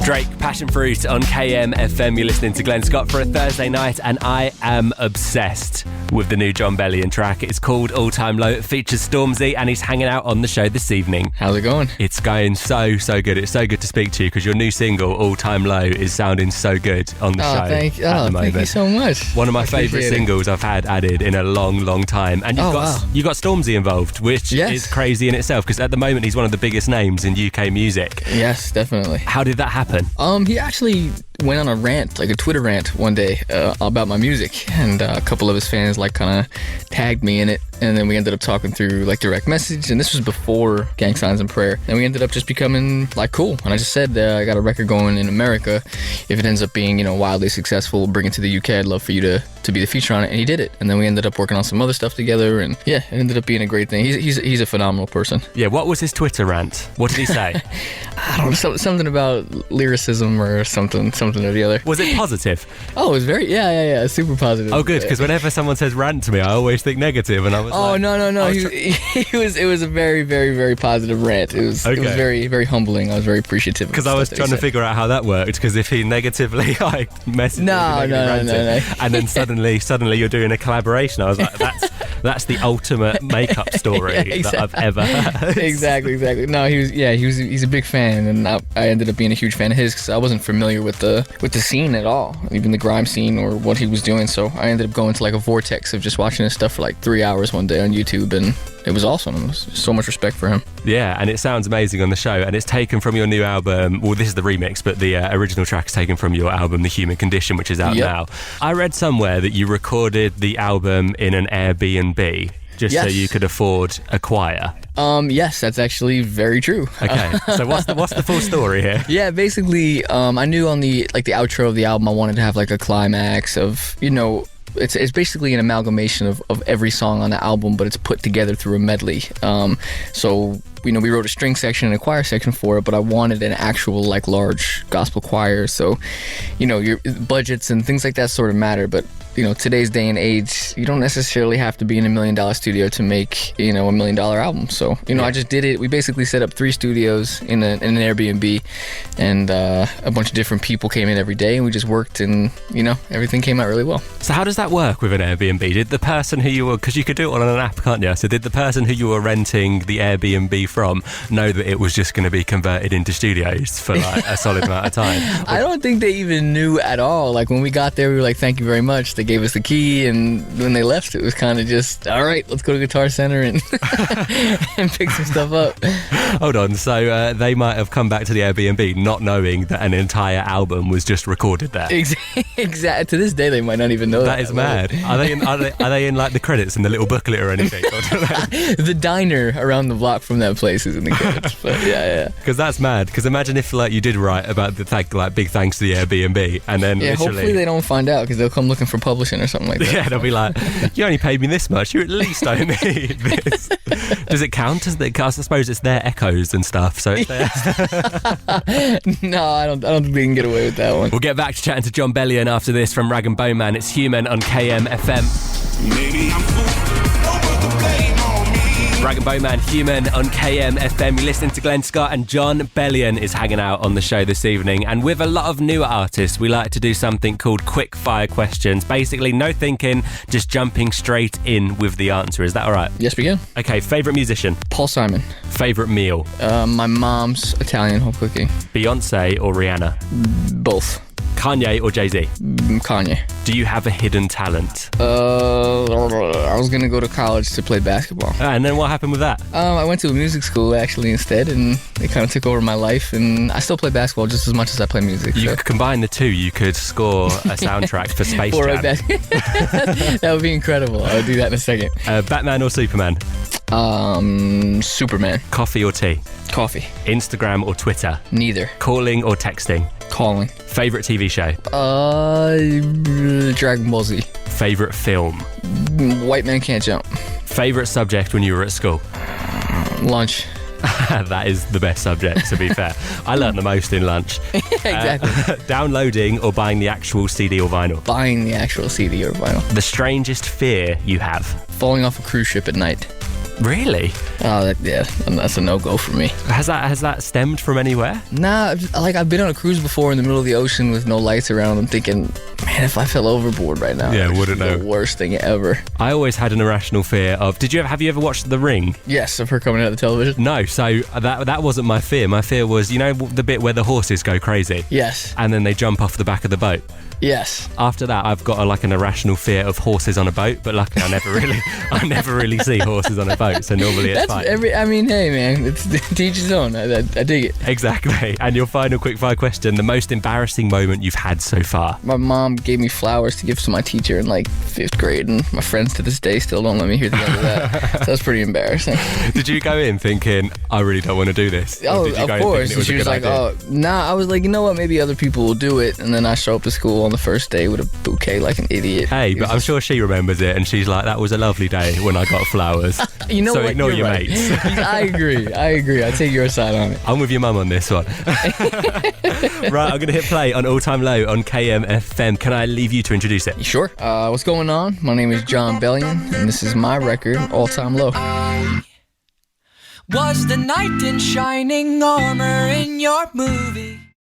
Drake, Passion Fruit on KMFM. You're listening to Glen Scott for a Thursday night, and I am obsessed with the new Jon Bellion track. It's called All Time Low. It features Stormzy, and he's hanging out on the show this evening. How's it going? It's going so good. It's so good to speak to you because your new single, All Time Low, is sounding so good on the show. Thank you so much. One of my favourite singles I've had added in a long time. And you got Stormzy involved, which is crazy in itself because at the moment he's one of the biggest names in UK music. Yes, definitely. How did that happen? He actually went on a rant, like a Twitter rant one day about my music, and a couple of his fans kind of tagged me in it, and then we ended up talking through direct message, and this was before Gang Signs and Prayer, and we ended up just becoming cool. And I just said, I got a record going in America. If it ends up being wildly successful, bring it to the UK, I'd love for you to be the feature on it. And he did it, and then we ended up working on some other stuff together, and it ended up being a great thing. He's a phenomenal person. Yeah, what was his Twitter rant? What did he say? I don't know, something about lyricism or something or the other. Was it positive? Oh, it was very, super positive. Oh, good, because whenever someone says rant to me, I always think negative, and I was no. It was a very, very, very positive rant. It was very, very humbling. I was very appreciative. Because I was trying to figure out how that worked, because if he negatively messaged No. And then suddenly you're doing a collaboration, I was like, that's the ultimate makeup story that I've ever heard. Exactly. No, he's a big fan, and I ended up being a huge fan of his because I wasn't familiar with the scene at all, even the grime scene or what he was doing. So I ended up going to a vortex of just watching his stuff for 3 hours one day on YouTube, and it was awesome. It was so much respect for him. Yeah, and it sounds amazing on the show, and it's taken from your new album. Well, this is the remix, but the original track is taken from your album, The Human Condition, which is out now. I read somewhere that you recorded the album in an Airbnb just so you could afford a choir. Yes, that's actually very true. Okay, so what's the full story here? Yeah, basically, I knew on the outro of the album I wanted to have a climax of, it's basically an amalgamation of every song on the album, but it's put together through a medley. So we wrote a string section and a choir section for it, but I wanted an actual large gospel choir. So your budgets and things like that sort of matter, but today's day and age, you don't necessarily have to be in $1 million studio to make $1 million album. So I just did it. We basically set up 3 studios in an Airbnb, and a bunch of different people came in every day, and we just worked, and everything came out really well. So how does that work with an Airbnb? Did the person who you were, because you could do it on an app, can't you? So did the person who you were renting the Airbnb from know that it was just going to be converted into studios for a solid amount of time? I don't think they even knew at all. When we got there, we were like, thank you very much. They gave us the key, and when they left, it was kind of just, all right, let's go to Guitar Center and and pick some stuff up. Hold on, so they might have come back to the Airbnb not knowing that an entire album was just recorded there. Exactly. To this day, they might not even know that. That is mad. Are they in the credits in the little booklet or anything? The diner around the block from that place is in the credits. But yeah. Because that's mad. Because imagine if you did write about the big thanks to the Airbnb, and then hopefully they don't find out, because they'll come looking for publishing or something like that. Yeah, they'll be like, you only paid me this much. You at least owe me this. Does it count? I suppose it's their echoes and stuff. So it's their... No, I don't think they can get away with that one. We'll get back to chatting to Jon Bellion after this from Rag & Bone Man. It's Human on KMFM. Maybe I'm cool, over the blame on me. Rag & Bone Man, Human on KMFM. You're listening to Glen Scott, and Jon Bellion is hanging out on the show this evening. And with a lot of newer artists, we like to do something called Quickfire questions. Basically, no thinking, just jumping straight in with the answer. Is that all right? Yes, we can. Okay, favourite musician? Paul Simon. Favourite meal? My mom's Italian home cooking. Beyonce or Rihanna? Both. Kanye or Jay-Z? Kanye. Do you have a hidden talent? I was going to go to college to play basketball. And then what happened with that? I went to a music school actually instead, and it kind of took over my life, and I still play basketball just as much as I play music. You could combine the two, you could score a soundtrack for Space Jam. That would be incredible. I'll do that in a second. Batman or Superman? Superman. Coffee or tea? Coffee. Instagram or Twitter? Neither. Calling or texting? Calling. Favorite TV show? Dragon Ball Z. Favorite film? White Man Can't Jump. Favorite subject when you were at school? Lunch. That is the best subject, to be fair. I learned the most in lunch. Exactly. Downloading or buying the actual CD or vinyl? Buying the actual CD or vinyl. The strangest fear you have? Falling off a cruise ship at night. Really? Oh, that's a no-go for me. Has that stemmed from anywhere? Nah, like I've been on a cruise before in the middle of the ocean with no lights around. I'm thinking, man, if I fell overboard right now, Yeah, it'd wouldn't be know. the worst thing ever. I always had an irrational fear of. Have you ever watched The Ring? Yes, of her coming out of the television. No, so that wasn't my fear. My fear was, the bit where the horses go crazy. Yes. And then they jump off the back of the boat. Yes. After that, I've got an irrational fear of horses on a boat, but luckily I never really see horses on a boat, so normally it's fine. Hey man, it's to each his own. I dig it. Exactly. And your final quickfire question, the most embarrassing moment you've had so far? My mom gave me flowers to give to my teacher in like 5th grade, and my friends to this day still don't let me hear the end of that. So that's pretty embarrassing. Did you go in thinking, I really don't want to do this? Or Oh, did you of go in course. thinking it was She a was good like, idea? oh, nah. I was like, you know what? Maybe other people will do it. And then I show up to school on the first day with a bouquet like an idiot. Hey, but I'm sure she remembers it, and she's like, that was a lovely day when I got flowers. You know so what? ignore You're your right. mates. I agree. I take your side on it. I'm with your mum on this one. Right, I'm going to hit play on All Time Low on KMFM. Can I leave you to introduce it? Sure. What's going on? My name is Jon Bellion, and this is my record, All Time Low. Was the knight in shining armor in your movie?